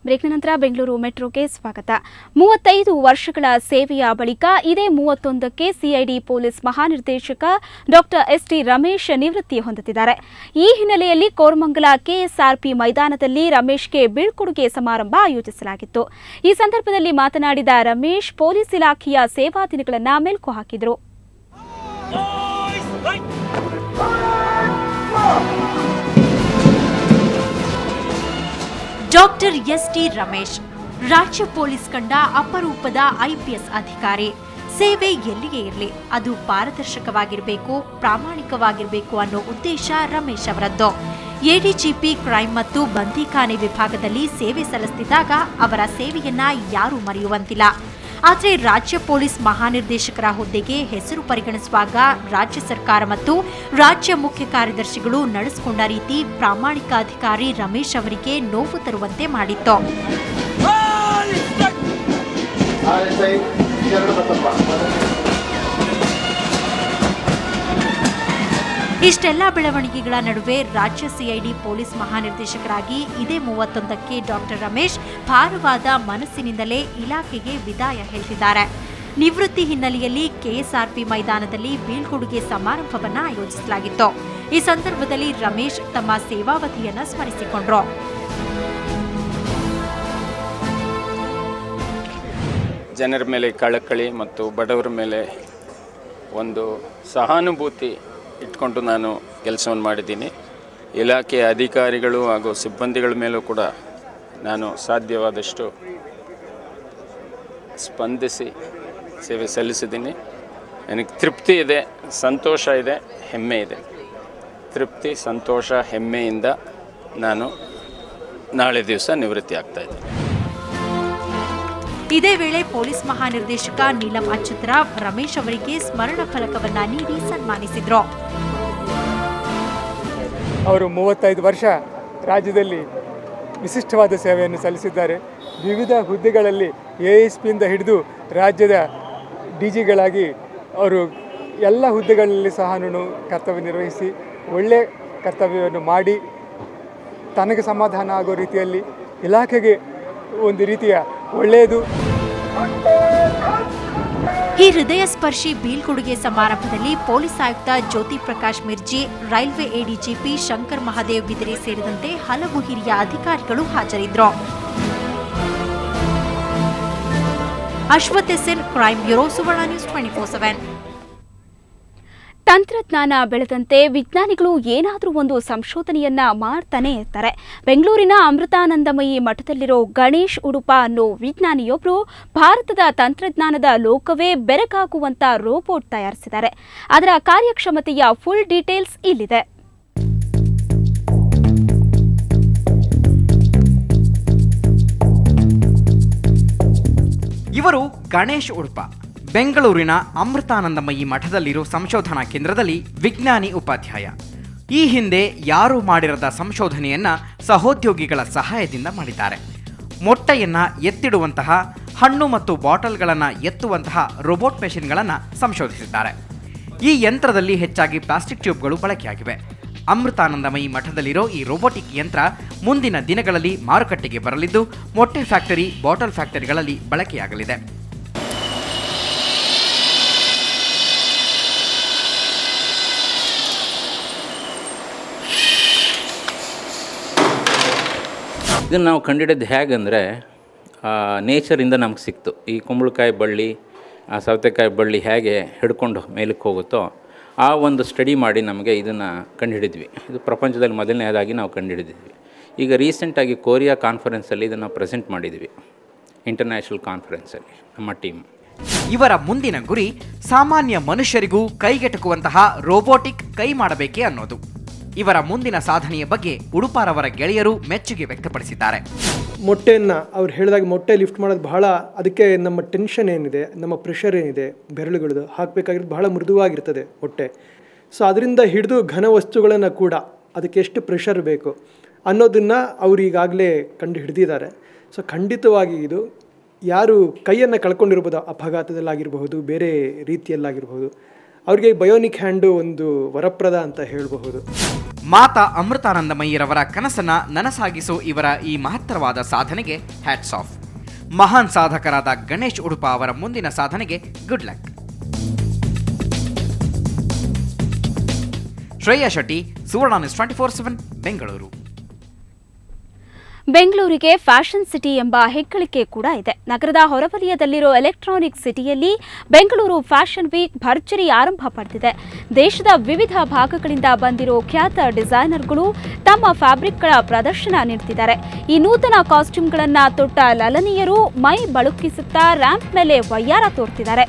ಬ್ರೇಕ್ನ ನಂತರ ಬೆಂಗಳೂರು ಮೆಟ್ರೋಗೆ ಸ್ವಾಗತ. 35 ವರ್ಷಗಳ ಸೇವೆಯ ಬಳಿಕ ಇದೇ 31ಕ್ಕೆ ಸಿಐಡಿ ಪೊಲೀಸ್ ಮಹಾನಿರ್ದೇಶಕ ಡಾಕ್ಟರ್ ಎಸ್.ಟಿ. ರಮೇಶ್ ನಿವೃತ್ತಿ ಹೊಂದುತ್ತಿದ್ದಾರೆ. ಈ ಹಿನ್ನೆಲೆಯಲ್ಲಿ ಕೋರಮಂಗಲ ಕೆಎಸ್ಆರ್ಪಿ ಮೈದಾನದಲ್ಲಿ ರಮೇಶ್ಗೆ ಬೀಳ್ಕೊಡುಗೆ ಸಮಾರಂಭ ಆಯೋಜಿಸಲಾಗಿತ್ತು. ಈ ಸಂದರ್ಭದಲ್ಲಿ ಮಾತನಾಡಿದ ರಮೇಶ್, ಪೊಲೀಸ್ ಇಲಾಖೆಯ ಸೇವಾ ದಿನಗಳನ್ನು ಮೆಲುಕು ಹಾಕಿದರು. Doctor ST. ರಮೇಶ್ ರಾಜ್ಯ ಪೊಲೀಸ್ ಕಂಡ ಅಪರೂಪದ ಐಪಿಎಸ್ ಅಧಿಕಾರಿ. ಸೇವೆ ಎಲ್ಲಿಯೇ ಇರಲಿ, ಅದು ಪಾರದರ್ಶಕವಾಗಿರಬೇಕು, ಪ್ರಾಮಾಣಿಕವಾಗಿರಬೇಕು ಅನ್ನೋ ಉದ್ದೇಶ ರಮೇಶ್ ಅವರದ್ದು. ಎಡಿಜಿಪಿ ಕ್ರೈಮ್ ಮತ್ತು ಬಂದಿಖಾನೆ ವಿಭಾಗದಲ್ಲಿ ಸೇವೆ ಸಲ್ಲಿಸುತ್ತಿದ್ದಾಗ ಅವರ ಸೇವೆಯನ್ನ ಯಾರೂ ಮರೆಯುವಂತಿಲ್ಲ. ಆದರೆ ರಾಜ್ಯ ಪೊಲೀಸ್ ಮಹಾನಿರ್ದೇಶಕರ ಹುದ್ದೆಗೆ ಹೆಸರು ಪರಿಗಣಿಸುವಾಗ ರಾಜ್ಯ ಸರ್ಕಾರ ಮತ್ತು ರಾಜ್ಯ ಮುಖ್ಯ ಕಾರ್ಯದರ್ಶಿಗಳು ನಡೆಸಿಕೊಂಡ ರೀತಿ ಪ್ರಾಮಾಣಿಕ ಅಧಿಕಾರಿ ರಮೇಶ್ ಅವರಿಗೆ ನೋವು ತರುವಂತೆ ಮಾಡಿತ್ತು. ಇಷ್ಟೆಲ್ಲ ಬೆಳವಣಿಗೆಗಳ ನಡುವೆ ರಾಜ್ಯ ಸಿಐಡಿ ಪೊಲೀಸ್ ಮಹಾನಿರ್ದೇಶಕರಾಗಿ ಇದೇ 31ಕ್ಕೆ ಡಾಕ್ಟರ್ ರಮೇಶ್ ಭಾರವಾದ ಮನಸ್ಸಿನಿಂದಲೇ ಇಲಾಖೆಗೆ ವಿದಾಯ ಹೇಳ್ತಿದ್ದಾರೆ. ನಿವೃತ್ತಿ ಹಿನ್ನೆಲೆಯಲ್ಲಿ ಕೆಎಸ್ಆರ್ಪಿ ಮೈದಾನದಲ್ಲಿ ಬೀಳ್ಕೊಡುಗೆ ಸಮಾರಂಭವನ್ನು ಆಯೋಜಿಸಲಾಗಿತ್ತು. ಈ ಸಂದರ್ಭದಲ್ಲಿ ರಮೇಶ್ ತಮ್ಮ ಸೇವಾವಧಿಯನ್ನು ಸ್ಮರಿಸಿಕೊಂಡರು. ಜನರ ಮೇಲೆ ಕಳಕಳಿ ಮತ್ತು ಬಡವರ ಮೇಲೆ ಒಂದು ಸಹಾನುಭೂತಿ ಇಟ್ಕೊಂಡು ನಾನು ಕೆಲಸವನ್ನು ಮಾಡಿದ್ದೀನಿ. ಇಲಾಖೆಯ ಅಧಿಕಾರಿಗಳು ಹಾಗೂ ಸಿಬ್ಬಂದಿಗಳ ಮೇಲೂ ಕೂಡ ನಾನು ಸಾಧ್ಯವಾದಷ್ಟು ಸ್ಪಂದಿಸಿ ಸೇವೆ ಸಲ್ಲಿಸಿದ್ದೀನಿ. ನನಗೆ ತೃಪ್ತಿ ಇದೆ, ಸಂತೋಷ ಇದೆ, ಹೆಮ್ಮೆ ಇದೆ. ತೃಪ್ತಿ, ಸಂತೋಷ, ಹೆಮ್ಮೆಯಿಂದ ನಾನು ನಾಳೆ ದಿವಸ ನಿವೃತ್ತಿ ಆಗ್ತಾಯಿದ್ದೀನಿ. ಇದೇ ವೇಳೆ ಪೊಲೀಸ್ ಮಹಾನಿರ್ದೇಶಕ ನೀಲಂ ಅಚ್ಯುತರಾವ್ ರಮೇಶ್ ಅವರಿಗೆ ಸ್ಮರಣ ಫಲಕವನ್ನು ನೀಡಿ ಸನ್ಮಾನಿಸಿದರು. ಅವರು 35 ವರ್ಷ ರಾಜ್ಯದಲ್ಲಿ ವಿಶಿಷ್ಟವಾದ ಸೇವೆಯನ್ನು ಸಲ್ಲಿಸಿದ್ದಾರೆ. ವಿವಿಧ ಹುದ್ದೆಗಳಲ್ಲಿ ASPಯಿಂದ ಹಿಡಿದು ರಾಜ್ಯದ DGಗಳಾಗಿ ಅವರು ಎಲ್ಲ ಹುದ್ದೆಗಳಲ್ಲಿ ಸಹ ಕರ್ತವ್ಯ ನಿರ್ವಹಿಸಿ ಒಳ್ಳೆಯ ಕರ್ತವ್ಯವನ್ನು ಮಾಡಿ ತನಗೆ ಸಮಾಧಾನ ಆಗೋ ರೀತಿಯಲ್ಲಿ ಇಲಾಖೆಗೆ ಒಂದು ರೀತಿಯ ಒಳ್ಳೆಯದು. ಈ ಹೃದಯ ಸ್ಪರ್ಶಿ ಬೀಳ್ಕೊಡುಗೆ ಸಮಾರಂಭದಲ್ಲಿ ಪೊಲೀಸ್ ಆಯುಕ್ತ ಜ್ಯೋತಿ ಪ್ರಕಾಶ್ ಮಿರ್ಜಿ, ರೈಲ್ವೆ ಎಡಿಜಿಪಿ ಶಂಕರ್ ಮಹಾದೇವ್ ಬಿದಿರೆ ಸೇರಿದಂತೆ ಹಲವು ಹಿರಿಯ ಅಧಿಕಾರಿಗಳು ಹಾಜರಿದ್ದರು. ಅಶ್ವಥ್ ಎಸ್ಎನ್, ಕ್ರೈಮ್ ಬ್ಯೂರೋ, ಸುವರ್ಣ ನ್ಯೂಸ್ 24/7. ತಂತ್ರಜ್ಞಾನ ಬೆಳೆದಂತೆ ವಿಜ್ಞಾನಿಗಳು ಏನಾದರೂ ಒಂದು ಸಂಶೋಧನೆಯನ್ನ ಮಾಡ್ತಾನೆ ಇರ್ತಾರೆ. ಬೆಂಗಳೂರಿನ ಅಮೃತಾನಂದಮಯಿ ಮಠದಲ್ಲಿರೋ ಗಣೇಶ್ ಉಡುಪ ಅನ್ನೋ ವಿಜ್ಞಾನಿಯೊಬ್ಬರು ಭಾರತದ ತಂತ್ರಜ್ಞಾನದ ಲೋಕವೇ ಬೆರಗಾಗುವಂತ ರೋಬೋಟ್ ತಯಾರಿಸಿದ್ದಾರೆ. ಅದರ ಕಾರ್ಯಕ್ಷಮತೆಯ ಫುಲ್ ಡೀಟೇಲ್ಸ್ ಇಲ್ಲಿದೆ. ಇವರು ಗಣೇಶ್ ಉಡುಪ. ಬೆಂಗಳೂರಿನ ಅಮೃತಾನಂದಮಯಿ ಮಠದಲ್ಲಿರೋ ಸಂಶೋಧನಾ ಕೇಂದ್ರದಲ್ಲಿ ವಿಜ್ಞಾನಿ ಉಪಾಧ್ಯಾಯ. ಈ ಹಿಂದೆ ಯಾರೂ ಮಾಡಿರದ ಸಂಶೋಧನೆಯನ್ನ ಸಹೋದ್ಯೋಗಿಗಳ ಸಹಾಯದಿಂದ ಮಾಡಿದ್ದಾರೆ. ಮೊಟ್ಟೆಯನ್ನ ಎತ್ತಿಡುವಂತಹ, ಹಣ್ಣು ಮತ್ತು ಬಾಟಲ್ಗಳನ್ನು ಎತ್ತುವಂತಹ ರೋಬೋಟ್ ಮೆಷಿನ್ಗಳನ್ನು ಸಂಶೋಧಿಸಿದ್ದಾರೆ. ಈ ಯಂತ್ರದಲ್ಲಿ ಹೆಚ್ಚಾಗಿ ಪ್ಲಾಸ್ಟಿಕ್ ಟ್ಯೂಬ್ಗಳು ಬಳಕೆಯಾಗಿವೆ. ಅಮೃತಾನಂದಮಯಿ ಮಠದಲ್ಲಿರೋ ಈ ರೋಬೋಟಿಕ್ ಯಂತ್ರ ಮುಂದಿನ ದಿನಗಳಲ್ಲಿ ಮಾರುಕಟ್ಟೆಗೆ ಬರಲಿದ್ದು ಮೊಟ್ಟೆ ಫ್ಯಾಕ್ಟರಿ, ಬಾಟಲ್ ಫ್ಯಾಕ್ಟರಿಗಳಲ್ಲಿ ಬಳಕೆಯಾಗಲಿದೆ. ಇದನ್ನು ನಾವು ಕಂಡಿಡಿದ್ದು ಹೇಗಂದರೆ ನೇಚರಿಂದ ನಮ್ಗೆ ಸಿಕ್ತು. ಈ ಕುಂಬಳಕಾಯಿ ಬಳ್ಳಿ, ಸೌತೆಕಾಯಿ ಬಳ್ಳಿ ಹೇಗೆ ಹಿಡ್ಕೊಂಡು ಮೇಲಕ್ಕೆ ಹೋಗುತ್ತೋ ಆ ಒಂದು ಸ್ಟಡಿ ಮಾಡಿ ನಮಗೆ ಇದನ್ನು ಕಂಡುಹಿಡಿದ್ವಿ. ಇದು ಪ್ರಪಂಚದಲ್ಲಿ ಮೊದಲನೇದಾಗಿ ನಾವು ಕಂಡುಹಿಡಿದ್ವಿ. ಈಗ ರೀಸೆಂಟಾಗಿ ಕೊರಿಯಾ ಕಾನ್ಫರೆನ್ಸಲ್ಲಿ ಇದನ್ನು ಪ್ರೆಸೆಂಟ್ ಮಾಡಿದ್ವಿ, ಇಂಟರ್ನ್ಯಾಷನಲ್ ಕಾನ್ಫರೆನ್ಸಲ್ಲಿ ನಮ್ಮ ಟೀಮ್. ಇವರ ಮುಂದಿನ ಗುರಿ ಸಾಮಾನ್ಯ ಮನುಷ್ಯರಿಗೂ ಕೈಗೆಟುಕುವಂತಹ ರೋಬೋಟಿಕ್ ಕೈ ಮಾಡಬೇಕೇ ಅನ್ನೋದು. ಇವರ ಮುಂದಿನ ಸಾಧನೆಯ ಬಗ್ಗೆ ಉಡುಪಾರವರ ಗೆಳೆಯರು ಮೆಚ್ಚುಗೆ ವ್ಯಕ್ತಪಡಿಸಿದ್ದಾರೆ. ಮೊಟ್ಟೆಯನ್ನು ಅವ್ರು ಹೇಳಿದಾಗ ಮೊಟ್ಟೆ ಲಿಫ್ಟ್ ಮಾಡೋದು ಬಹಳ, ಅದಕ್ಕೆ ನಮ್ಮ ಟೆನ್ಷನ್ ಏನಿದೆ, ನಮ್ಮ ಪ್ರೆಷರ್ ಏನಿದೆ, ಬೆರಳುಗಳದು ಹಾಕಬೇಕಾಗಿರೋದು ಬಹಳ ಮೃದುವಾಗಿರ್ತದೆ ಮೊಟ್ಟೆ. ಸೊ ಅದರಿಂದ ಹಿಡಿದು ಘನ ವಸ್ತುಗಳನ್ನು ಕೂಡ ಅದಕ್ಕೆ ಎಷ್ಟು ಪ್ರೆಷರ್ ಬೇಕು ಅನ್ನೋದನ್ನು ಅವರು ಈಗಾಗಲೇ ಕಂಡು ಹಿಡಿದಿದ್ದಾರೆ. ಸೊ ಖಂಡಿತವಾಗಿ ಇದು ಯಾರು ಕೈಯನ್ನು ಕಳ್ಕೊಂಡಿರ್ಬೋದು, ಅಪಘಾತದಲ್ಲಾಗಿರಬಹುದು, ಬೇರೆ ರೀತಿಯಲ್ಲಾಗಿರಬಹುದು, ಅವರಿಗೆ ಬಯೋನಿಕ್ ಹ್ಯಾಂಡು ಒಂದು ವರಪ್ರದ ಅಂತ ಹೇಳಬಹುದು. ಮಾತಾ ಅಮೃತಾನಂದಮಯಿರವರ ಕನಸನ್ನ ನನಸಾಗಿಸೋ ಇವರ ಈ ಮಹತ್ತರವಾದ ಸಾಧನೆಗೆ ಹ್ಯಾಟ್ಸ್ ಆಫ್. ಮಹಾನ್ ಸಾಧಕರಾದ ಗಣೇಶ್ ಉಡುಪ ಅವರ ಮುಂದಿನ ಸಾಧನೆಗೆ ಗುಡ್ ಲಕ್. ಶ್ರೇಯಾ ಶೆಟ್ಟಿ, ಸುವರ್ಣ ನ್ಯೂಸ್ 24/7 ಬೆಂಗಳೂರು. ಬೆಂಗಳೂರಿಗೆ ಫ್ಯಾಷನ್ ಸಿಟಿ ಎಂಬ ಹೆಗ್ಗಳಿಕೆ ಕೂಡ ಇದೆ. ನಗರದ ಹೊರವಲಯದಲ್ಲಿರೋ ಎಲೆಕ್ಟ್ರಾನಿಕ್ ಸಿಟಿಯಲ್ಲಿ ಬೆಂಗಳೂರು ಫ್ಯಾಷನ್ ವೀಕ್ ಭರ್ಜರಿ ಆರಂಭ ಪಡೆದಿದೆ. ದೇಶದ ವಿವಿಧ ಭಾಗಗಳಿಂದ ಬಂದಿರೋ ಖ್ಯಾತ ಡಿಸೈನರ್ಗಳು ತಮ್ಮ ಫ್ಯಾಬ್ರಿಕ್ಗಳ ಪ್ರದರ್ಶನ ನೀಡುತ್ತಿದ್ದಾರೆ. ಈ ನೂತನ ಕಾಸ್ಟ್ಯೂಮ್ಗಳನ್ನು ತೊಟ್ಟ ಲಲನಿಯರು ಮೈ ಬಳುಕಿಸುತ್ತಾ ರ್ಯಾಂಪ್ ಮೇಲೆ ವಯ್ಯಾರ ತೋರ್ತಿದ್ದಾರೆ.